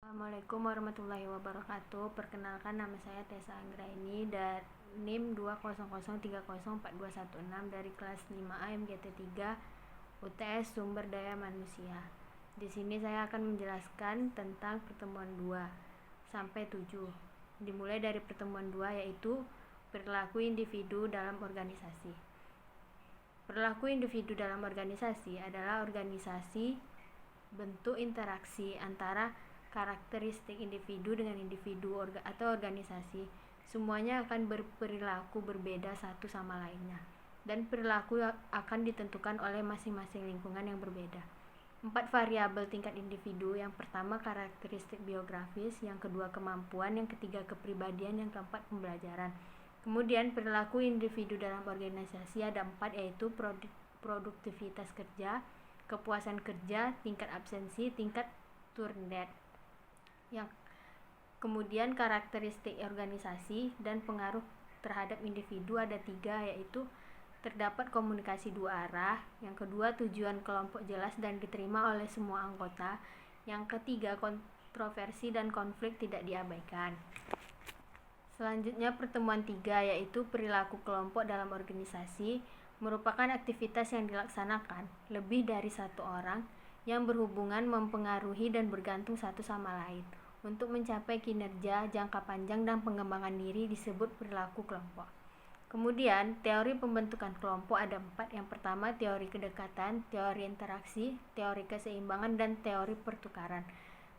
Assalamualaikum warahmatullahi wabarakatuh. Perkenalkan, nama saya Tessa Anggraini dan NIM 200304216 dari kelas 5A MGT 3 UTS Sumber Daya Manusia. Di sini saya akan menjelaskan tentang pertemuan 2 sampai 7. Dimulai dari pertemuan 2, yaitu perilaku individu dalam organisasi. Perilaku individu dalam organisasi adalah organisasi bentuk interaksi antara karakteristik individu dengan individu atau organisasi. Semuanya akan berperilaku berbeda satu sama lainnya, dan perilaku akan ditentukan oleh masing-masing lingkungan yang berbeda. 4 variabel tingkat individu: yang pertama karakteristik biografis, yang kedua kemampuan, yang ketiga kepribadian, yang keempat pembelajaran. Kemudian perilaku individu dalam organisasi ada 4, yaitu produktivitas kerja, kepuasan kerja, tingkat absensi, tingkat turnover. Yang kemudian karakteristik organisasi dan pengaruh terhadap individu ada 3, yaitu terdapat komunikasi 2 arah, yang kedua tujuan kelompok jelas dan diterima oleh semua anggota, yang ketiga kontroversi dan konflik tidak diabaikan. Selanjutnya pertemuan 3, yaitu perilaku kelompok dalam organisasi, merupakan aktivitas yang dilaksanakan lebih dari satu orang yang berhubungan, mempengaruhi dan bergantung satu sama lain untuk mencapai kinerja jangka panjang dan pengembangan diri, disebut perilaku kelompok. Kemudian teori pembentukan kelompok ada 4. Yang pertama teori kedekatan, teori interaksi, teori keseimbangan, dan teori pertukaran.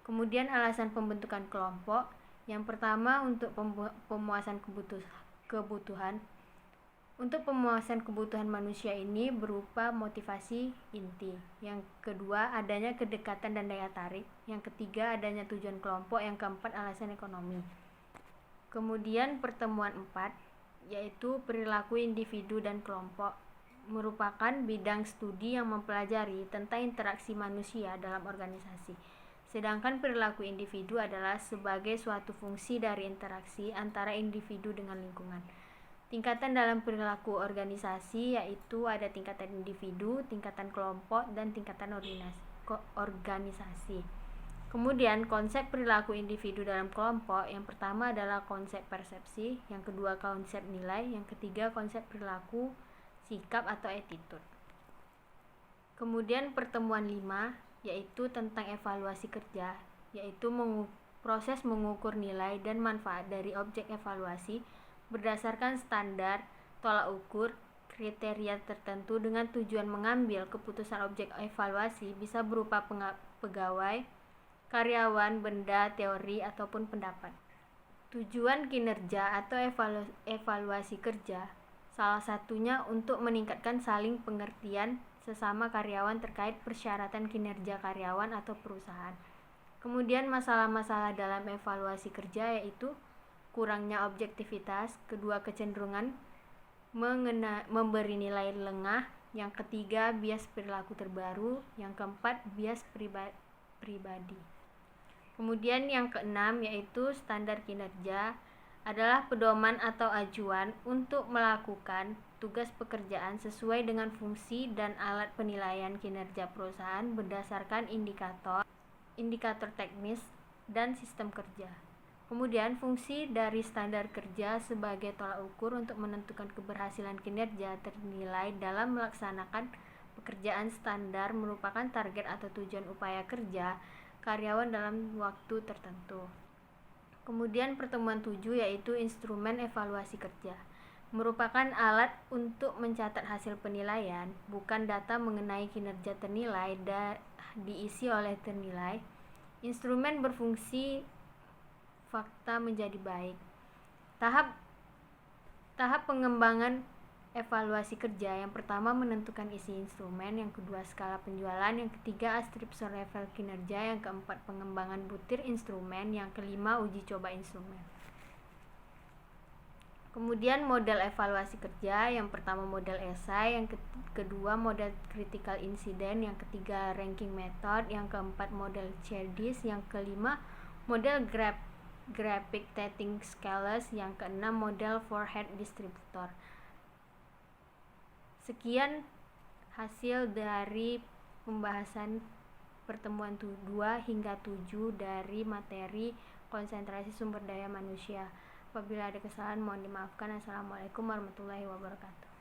Kemudian alasan pembentukan kelompok: yang pertama untuk pemuasan kebutuhan. Untuk pemuasan kebutuhan manusia ini berupa motivasi inti. Yang kedua adanya kedekatan dan daya tarik. Yang ketiga adanya tujuan kelompok. Yang keempat alasan ekonomi. Kemudian pertemuan 4, yaitu perilaku individu dan kelompok, merupakan bidang studi yang mempelajari tentang interaksi manusia dalam organisasi. Sedangkan perilaku individu adalah sebagai suatu fungsi dari interaksi antara individu dengan lingkungan. Tingkatan dalam perilaku organisasi yaitu ada tingkatan individu, tingkatan kelompok, dan tingkatan organisasi. Kemudian konsep perilaku individu dalam kelompok: yang pertama adalah konsep persepsi, yang kedua konsep nilai, yang ketiga konsep perilaku, sikap atau attitude. Kemudian pertemuan 5, yaitu tentang evaluasi kerja, yaitu proses mengukur nilai dan manfaat dari objek evaluasi berdasarkan standar, tolak ukur, kriteria tertentu dengan tujuan mengambil keputusan. Objek evaluasi bisa berupa pegawai, karyawan, benda, teori, ataupun pendapat. Tujuan kinerja atau evaluasi kerja salah satunya untuk meningkatkan saling pengertian sesama karyawan terkait persyaratan kinerja karyawan atau perusahaan. Kemudian masalah-masalah dalam evaluasi kerja yaitu kurangnya objektivitas, kedua kecenderungan memberi nilai lengah, yang ketiga bias perilaku terbaru, yang keempat bias pribadi. Kemudian yang keenam yaitu standar kinerja adalah pedoman atau acuan untuk melakukan tugas pekerjaan sesuai dengan fungsi dan alat penilaian kinerja perusahaan berdasarkan indikator teknis dan sistem kerja. Kemudian fungsi dari standar kerja sebagai tolak ukur untuk menentukan keberhasilan kinerja ternilai dalam melaksanakan pekerjaan. Standar merupakan target atau tujuan upaya kerja karyawan dalam waktu tertentu. Kemudian pertemuan 7, yaitu instrumen evaluasi kerja, merupakan alat untuk mencatat hasil penilaian, bukan data mengenai kinerja ternilai diisi oleh ternilai. Instrumen berfungsi fakta menjadi baik. Tahap pengembangan evaluasi kerja: yang pertama menentukan isi instrumen, yang kedua skala penjualan, yang ketiga atribut level kinerja, yang keempat pengembangan butir instrumen, yang kelima uji coba instrumen. Kemudian model evaluasi kerja: yang pertama model esai, yang kedua model critical incident, yang ketiga ranking method, yang keempat model CHDIS, yang kelima model graphic testing scales, yang keenam model forehead distributor. Sekian hasil dari pembahasan pertemuan 2 hingga 7 dari materi konsentrasi sumber daya manusia. Apabila ada kesalahan mohon dimaafkan. Assalamualaikum warahmatullahi wabarakatuh.